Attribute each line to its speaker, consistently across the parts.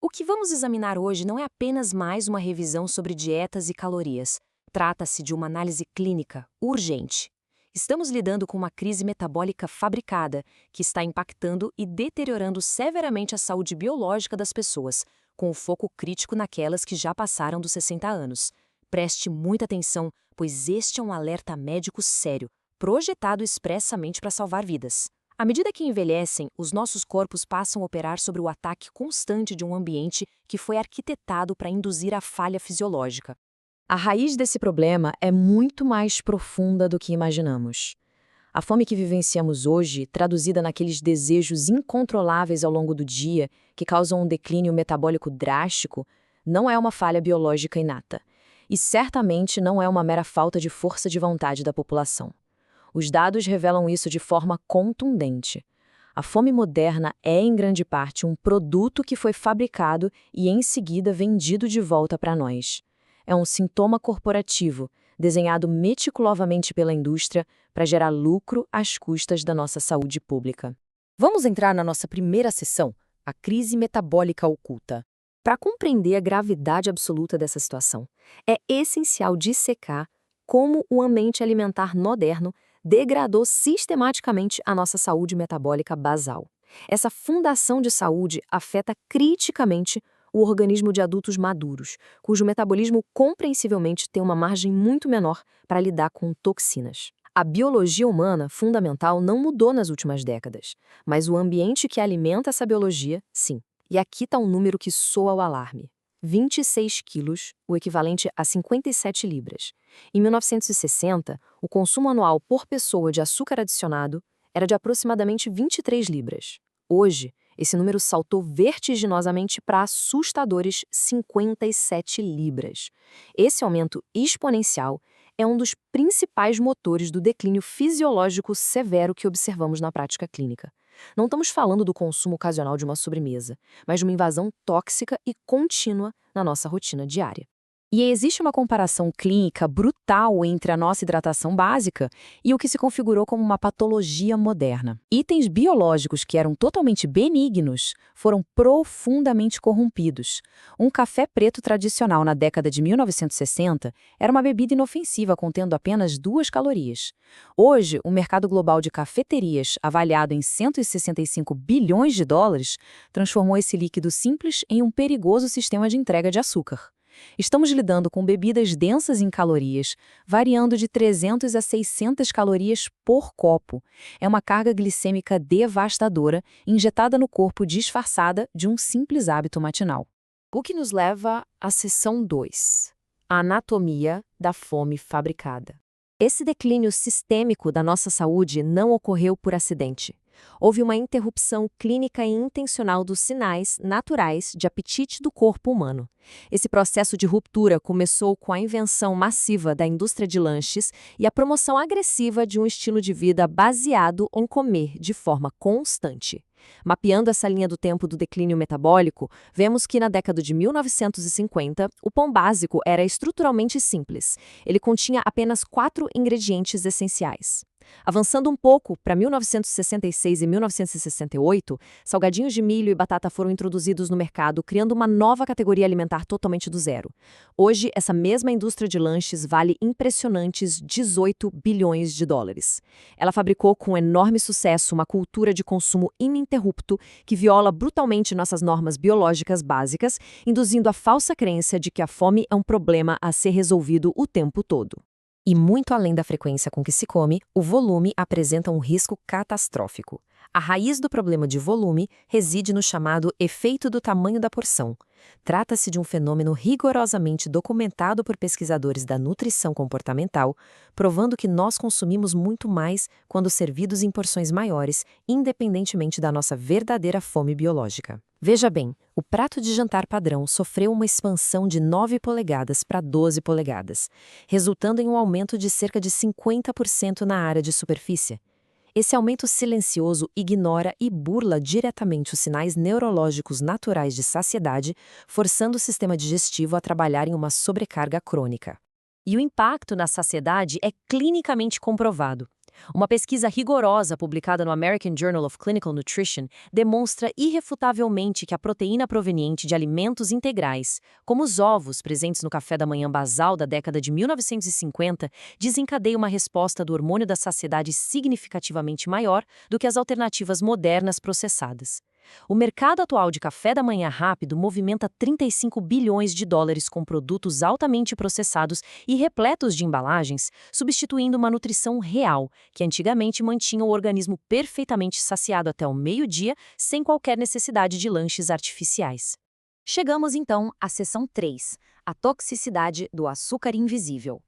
Speaker 1: O que vamos examinar hoje não é apenas mais uma revisão sobre dietas e calorias. Trata-se de uma análise clínica urgente. Estamos lidando com uma crise metabólica fabricada que está impactando e deteriorando severamente a saúde biológica das pessoas, com o foco crítico naquelas que já passaram dos 60 anos. Preste muita atenção, pois este é um alerta médico sério, projetado expressamente para salvar vidas. À medida que envelhecem, os nossos corpos passam a operar sobre o ataque constante de um ambiente que foi arquitetado para induzir a falha fisiológica. A raiz desse problema é muito mais profunda do que imaginamos. A fome que vivenciamos hoje, traduzida naqueles desejos incontroláveis ao longo do dia, que causam um declínio metabólico drástico, não é uma falha biológica inata. E certamente não é uma mera falta de força de vontade da população. Os dados revelam isso de forma contundente. A fome moderna é, em grande parte, um produto que foi fabricado e, em seguida, vendido de volta para nós. É um sintoma corporativo, desenhado meticulosamente pela indústria para gerar lucro às custas da nossa saúde pública. Vamos entrar na nossa primeira sessão, a crise metabólica oculta. Para compreender a gravidade absoluta dessa situação, é essencial dissecar como o ambiente alimentar moderno degradou sistematicamente a nossa saúde metabólica basal. Essa fundação de saúde afeta criticamente o organismo de adultos maduros, cujo metabolismo compreensivelmente tem uma margem muito menor para lidar com toxinas. A biologia humana fundamental não mudou nas últimas décadas, mas o ambiente que alimenta essa biologia, sim. E aqui está um número que soa o alarme. 26 quilos, o equivalente a 57 libras. Em 1960, o consumo anual por pessoa de açúcar adicionado era de aproximadamente 23 libras. Hoje, esse número saltou vertiginosamente para assustadores 57 libras. Esse aumento exponencial é um dos principais motores do declínio fisiológico severo que observamos na prática clínica. Não estamos falando do consumo ocasional de uma sobremesa, mas de uma invasão tóxica e contínua na nossa rotina diária. E existe uma comparação clínica brutal entre a nossa hidratação básica e o que se configurou como uma patologia moderna. Itens biológicos que eram totalmente benignos foram profundamente corrompidos. Um café preto tradicional na década de 1960 era uma bebida inofensiva contendo apenas 2 calorias. Hoje, o mercado global de cafeterias, avaliado em 165 bilhões de dólares, transformou esse líquido simples em um perigoso sistema de entrega de açúcar. Estamos lidando com bebidas densas em calorias, variando de 300 a 600 calorias por copo. É uma carga glicêmica devastadora, injetada no corpo disfarçada de um simples hábito matinal. O que nos leva à seção 2, a anatomia da fome fabricada. Esse declínio sistêmico da nossa saúde não ocorreu por acidente. Houve uma interrupção clínica e intencional dos sinais naturais de apetite do corpo humano. Esse processo de ruptura começou com a invenção massiva da indústria de lanches e a promoção agressiva de um estilo de vida baseado em comer de forma constante. Mapeando essa linha do tempo do declínio metabólico, vemos que na década de 1950, o pão básico era estruturalmente simples. Ele continha apenas 4 ingredientes essenciais. Avançando um pouco para 1966 e 1968, salgadinhos de milho e batata foram introduzidos no mercado, criando uma nova categoria alimentar totalmente do zero. Hoje, essa mesma indústria de lanches vale impressionantes 18 bilhões de dólares. Ela fabricou com enorme sucesso uma cultura de consumo ininterrupto que viola brutalmente nossas normas biológicas básicas, induzindo a falsa crença de que a fome é um problema a ser resolvido o tempo todo. E muito além da frequência com que se come, o volume apresenta um risco catastrófico. A raiz do problema de volume reside no chamado efeito do tamanho da porção. Trata-se de um fenômeno rigorosamente documentado por pesquisadores da nutrição comportamental, provando que nós consumimos muito mais quando servidos em porções maiores, independentemente da nossa verdadeira fome biológica. Veja bem, o prato de jantar padrão sofreu uma expansão de 9 polegadas para 12 polegadas, resultando em um aumento de cerca de 50% na área de superfície. Esse aumento silencioso ignora e burla diretamente os sinais neurológicos naturais de saciedade, forçando o sistema digestivo a trabalhar em uma sobrecarga crônica. E o impacto na saciedade é clinicamente comprovado. Uma pesquisa rigorosa publicada no American Journal of Clinical Nutrition demonstra irrefutavelmente que a proteína proveniente de alimentos integrais, como os ovos presentes no café da manhã basal da década de 1950, desencadeia uma resposta do hormônio da saciedade significativamente maior do que as alternativas modernas processadas. O mercado atual de café da manhã rápido movimenta 35 bilhões de dólares com produtos altamente processados e repletos de embalagens, substituindo uma nutrição real, que antigamente mantinha o organismo perfeitamente saciado até o meio-dia, sem qualquer necessidade de lanches artificiais. Chegamos então à seção 3, a toxicidade do açúcar invisível.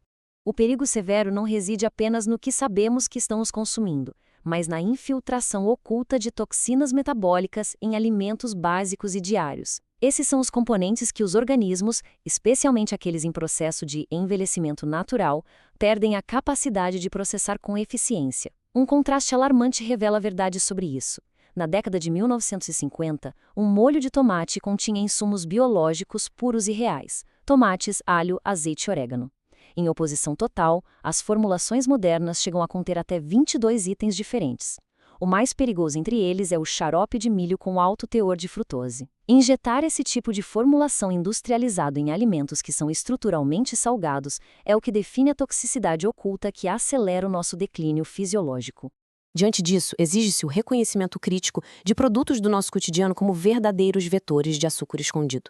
Speaker 1: O perigo severo não reside apenas no que sabemos que estamos consumindo, mas na infiltração oculta de toxinas metabólicas em alimentos básicos e diários. Esses são os componentes que os organismos, especialmente aqueles em processo de envelhecimento natural, perdem a capacidade de processar com eficiência. Um contraste alarmante revela a verdade sobre isso. Na década de 1950, um molho de tomate continha insumos biológicos puros e reais: tomates, alho, azeite e orégano. Em oposição total, as formulações modernas chegam a conter até 22 itens diferentes. O mais perigoso entre eles é o xarope de milho com alto teor de frutose. Injetar esse tipo de formulação industrializado em alimentos que são estruturalmente salgados é o que define a toxicidade oculta que acelera o nosso declínio fisiológico.
Speaker 2: Diante disso, exige-se o reconhecimento crítico de produtos do nosso cotidiano como verdadeiros vetores de açúcar escondido.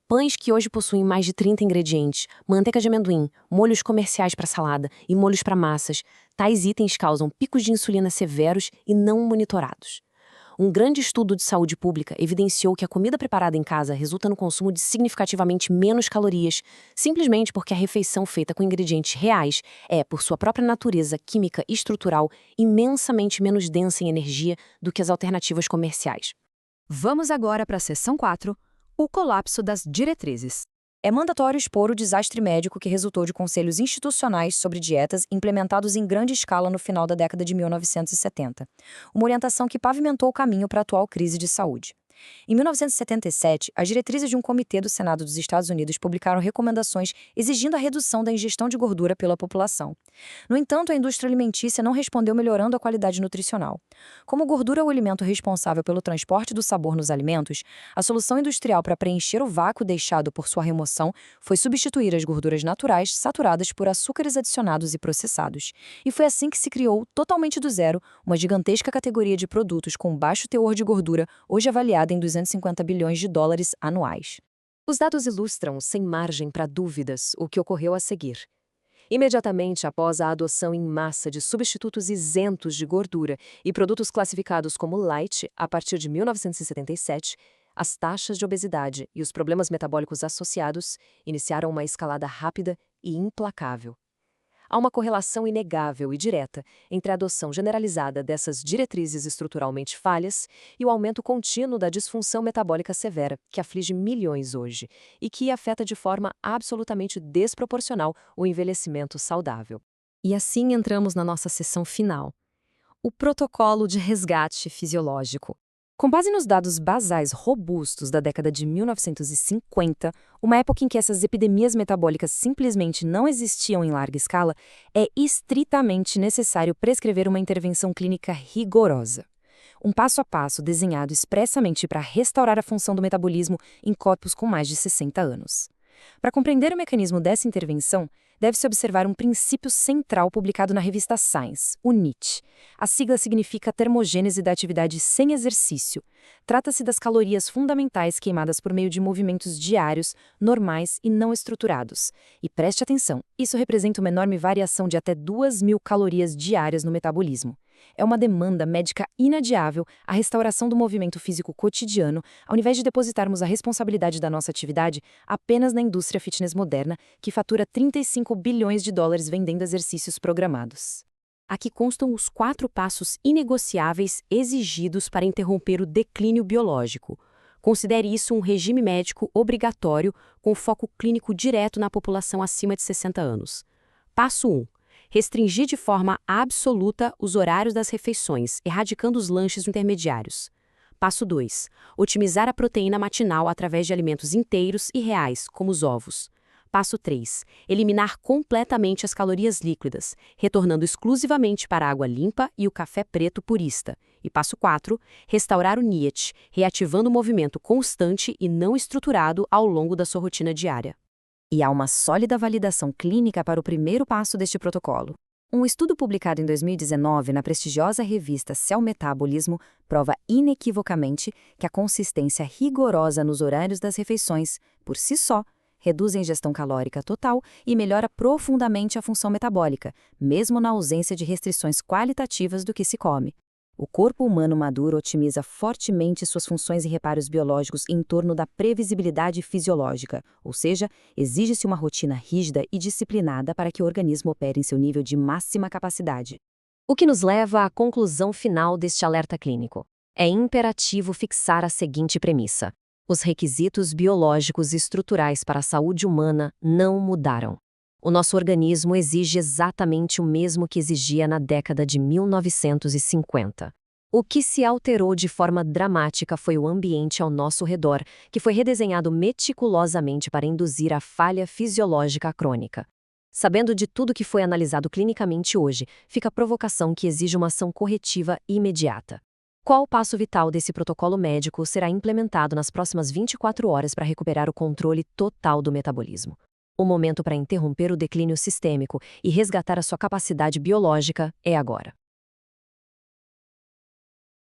Speaker 2: Pães que hoje possuem mais de 30 ingredientes, manteiga de amendoim, molhos comerciais para salada e molhos para massas, tais itens causam picos de insulina severos e não monitorados. Um grande estudo de saúde pública evidenciou que a comida preparada em casa resulta no consumo de significativamente menos calorias, simplesmente porque a refeição feita com ingredientes reais é, por sua própria natureza química e estrutural, imensamente menos densa em energia do que as alternativas comerciais.
Speaker 1: Vamos agora para a seção 4, o colapso das diretrizes. É mandatório expor o desastre médico que resultou de conselhos institucionais sobre dietas implementados em grande escala no final da década de 1970, uma orientação que pavimentou o caminho para a atual crise de saúde. Em 1977, as diretrizes de um comitê do Senado dos Estados Unidos publicaram recomendações exigindo a redução da ingestão de gordura pela população. No entanto, a indústria alimentícia não respondeu melhorando a qualidade nutricional. Como gordura é o alimento responsável pelo transporte do sabor nos alimentos, a solução industrial para preencher o vácuo deixado por sua remoção foi substituir as gorduras naturais saturadas por açúcares adicionados e processados. E foi assim que se criou, totalmente do zero, uma gigantesca categoria de produtos com baixo teor de gordura, hoje avaliada em 250 bilhões de dólares anuais. Os dados ilustram, sem margem para dúvidas, o que ocorreu a seguir. Imediatamente após a adoção em massa de substitutos isentos de gordura e produtos classificados como light, a partir de 1977, as taxas de obesidade e os problemas metabólicos associados iniciaram uma escalada rápida e implacável. Há uma correlação inegável e direta entre a adoção generalizada dessas diretrizes estruturalmente falhas e o aumento contínuo da disfunção metabólica severa, que aflige milhões hoje e que afeta de forma absolutamente desproporcional o envelhecimento saudável. E assim entramos na nossa seção final: o protocolo de resgate fisiológico. Com base nos dados basais robustos da década de 1950, uma época em que essas epidemias metabólicas simplesmente não existiam em larga escala, é estritamente necessário prescrever uma intervenção clínica rigorosa. Um passo a passo desenhado expressamente para restaurar a função do metabolismo em corpos com mais de 60 anos. Para compreender o mecanismo dessa intervenção, deve-se observar um princípio central publicado na revista Science, o NEAT. A sigla significa termogênese da atividade sem exercício. Trata-se das calorias fundamentais queimadas por meio de movimentos diários, normais e não estruturados. E preste atenção, isso representa uma enorme variação de até 2.000 calorias diárias no metabolismo. É uma demanda médica inadiável a restauração do movimento físico cotidiano, ao invés de depositarmos a responsabilidade da nossa atividade apenas na indústria fitness moderna, que fatura 35 bilhões de dólares vendendo exercícios programados. Aqui constam os 4 passos inegociáveis exigidos para interromper o declínio biológico. Considere isso um regime médico obrigatório com foco clínico direto na população acima de 60 anos. Passo 1. Restringir de forma absoluta os horários das refeições, erradicando os lanches intermediários. Passo 2. Otimizar a proteína matinal através de alimentos inteiros e reais, como os ovos.
Speaker 2: Passo 3. Eliminar completamente as calorias líquidas, retornando exclusivamente para a água limpa e o café preto purista. E passo 4. Restaurar o NIAT, reativando o movimento constante e não estruturado ao longo da sua rotina diária.
Speaker 1: E há uma sólida validação clínica para o primeiro passo deste protocolo. Um estudo publicado em 2019 na prestigiosa revista Cell Metabolismo prova inequivocamente que a consistência rigorosa nos horários das refeições, por si só, reduz a ingestão calórica total e melhora profundamente a função metabólica, mesmo na ausência de restrições qualitativas do que se come. O corpo humano maduro otimiza fortemente suas funções e reparos biológicos em torno da previsibilidade fisiológica, ou seja, exige-se uma rotina rígida e disciplinada para que o organismo opere em seu nível de máxima capacidade.
Speaker 2: O que nos leva à conclusão final deste alerta clínico. É imperativo fixar a seguinte premissa: os requisitos biológicos e estruturais para a saúde humana não mudaram. O nosso organismo exige exatamente o mesmo que exigia na década de 1950. O que se alterou de forma dramática foi o ambiente ao nosso redor, que foi redesenhado meticulosamente para induzir a falha fisiológica crônica. Sabendo de tudo que foi analisado clinicamente hoje, fica a provocação que exige uma ação corretiva imediata. Qual passo vital desse protocolo médico será implementado nas próximas 24 horas para recuperar o controle total do metabolismo? O momento para interromper o declínio sistêmico e resgatar a sua capacidade biológica é agora.